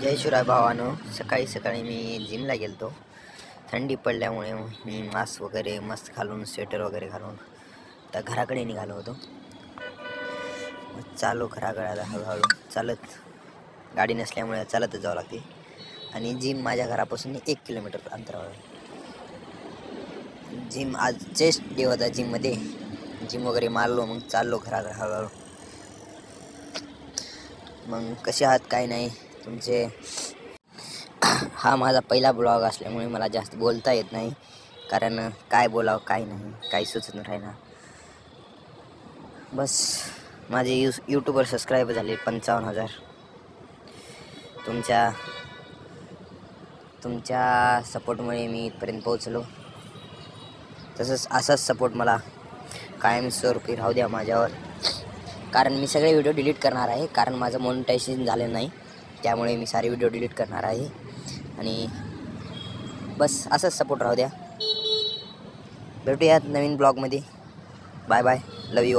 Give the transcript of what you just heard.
जय शिवराय भावानो. सकाळी सकाळी मी जिमला गेलतो. थंडी पडल्यामुळे मी मास्क वगैरे मस्त घालून स्वेटर वगैरे घालून तर घराकडे निघालो होतो. चालू घराकडे हळूहळू चालत, गाडी नसल्यामुळे चालतच जावं लागते. आणि जिम माझ्या घरापासून 1 किलोमीटर अंतरावर. जिम आज चेस्ट डे होता. जिममध्ये जिम वगैरे मारलो, मग चाललो घराकडे हळूहळू. मग कसे आहात काय नाही तुमचे. हा माझा पहिला ब्लॉग असल्यामुळे मला जास्त बोलता येत नाही, कारण काय बोलावं काय नाही काही सुचत राहीना. बस माझे यूट्यूबवर सबस्क्राईबर झाले 55,000. तुमच्या सपोर्टमुळे मी इथपर्यंत पोहोचलो. तसंच असाच सपोर्ट मला कायम स्वरूपी राहू द्या माझ्यावर, कारण मी सगळे व्हिडिओ डिलीट करणार आहे. कारण माझं मोनेटायझेशन झालं नाही, त्यामुळे मी सारे व्हिडिओ डिलीट करणार आहे. आणि बस असंच सपोर्ट राहू द्या. भेटूयात नवीन ब्लॉगमध्ये. Bye bye. Love you.